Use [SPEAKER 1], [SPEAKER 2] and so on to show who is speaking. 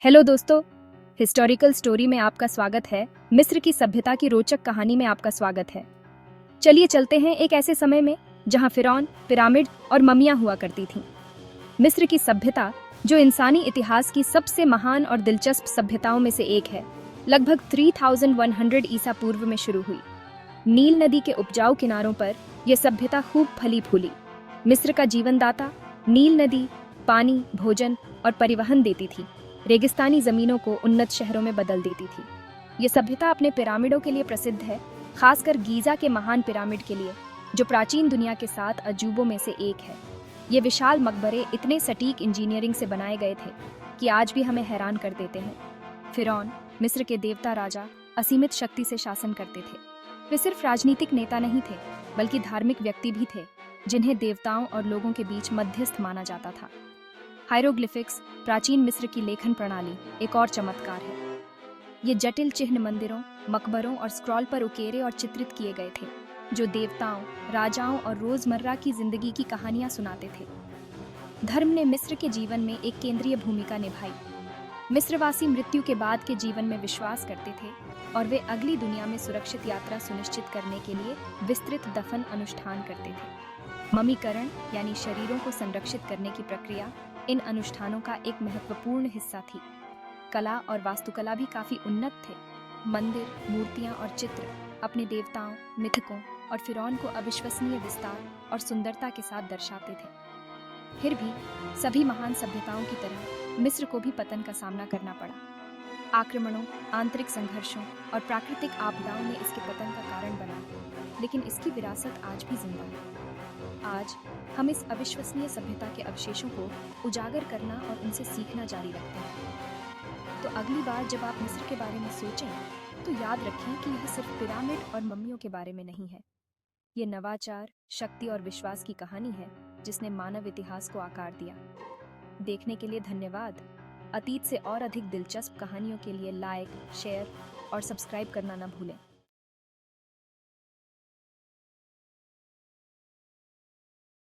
[SPEAKER 1] Hello दोस्तों, historical story में आपका स्वागत है। मिस्र की सभ्यता की रोचक कहानी में आपका स्वागत है। चलिए चलते हैं एक ऐसे समय में जहां फिरौन, पिरामिड और मम्मियां हुआ करती थीं। मिस्र की सभ्यता, जो इंसानी इतिहास की सबसे महान और दिलचस्प सभ्यताओं में से एक है, लगभग 3100 ईसा पूर्व में शुरू हुई। नील नदी के उपजाऊ किनारों पर यह सभ्यता खूब फली फूली। मिस्र का जीवनदाता नील नदी पानी, भोजन और परिवहन देती थी, रेगिस्तानी जमीनों को उन्नत शहरों में बदल देती थी। ये सभ्यता अपने पिरामिडों के लिए प्रसिद्ध है, खासकर गीजा के महान पिरामिड के लिए, जो प्राचीन दुनिया के 7 अजूबों में से एक है। ये विशाल मकबरे इतने सटीक इंजीनियरिंग से बनाए गए थे कि आज भी हमें हैरान कर देते हैं। फिरौन, मिस्र के देवता राजा, असीमित शक्ति से शासन करते थे। वे सिर्फ राजनीतिक नेता नहीं थे, बल्कि धार्मिक व्यक्ति भी थे, जिन्हें देवताओं और लोगों के बीच मध्यस्थ माना जाता था। हायरोग्लिफिक्स, प्राचीन मिस्र की लेखन प्रणाली, एक और चमत्कार है। ये जटिल चिन्ह मंदिरों, मकबरों और स्क्रॉल पर उकेरे और चित्रित किए गए थे, जो देवताओं, राजाओं और रोजमर्रा की जिंदगी की कहानियां सुनाते थे। धर्म ने मिस्र के जीवन में एक केंद्रीय भूमिका निभाई। मिस्रवासी मृत्यु के बाद के जीवन में विश्वास करते थे और वे अगली दुनिया में सुरक्षित यात्रा सुनिश्चित करने के लिए विस्तृत दफन अनुष्ठान करते थे। ममीकरण यानी शरीरों को संरक्षित करने की प्रक्रिया इन अनुष्ठानों का एक महत्वपूर्ण हिस्सा थी। कला और वास्तुकला भी काफी उन्नत थे। मंदिर, मूर्तियां और चित्र अपने देवताओं, मिथकों और फिरौन को अविश्वसनीय विस्तार और सुंदरता के साथ दर्शाते थे। फिर भी सभी महान सभ्यताओं की तरह मिस्र को भी पतन का सामना करना पड़ा। आक्रमणों, आंतरिक संघर्षों और प्राकृतिक आपदाओं ने इसके पतन का कारण बना, लेकिन इसकी विरासत आज भी जिंदा है। आज हम इस अविश्वसनीय सभ्यता के अवशेषों को उजागर करना और उनसे सीखना जारी रखते हैं। तो अगली बार जब आप मिस्र के बारे में सोचें, तो याद रखें कि यह सिर्फ पिरामिड और मम्मियों के बारे में नहीं है। ये नवाचार, शक्ति और विश्वास की कहानी है, जिसने मानव इतिहास को आकार दिया। देखने के लिए धन्यवाद। अतीत से और अधिक दिलचस्प कहानियों के लिए लाइक, शेयर और सब्सक्राइब करना न भूलें।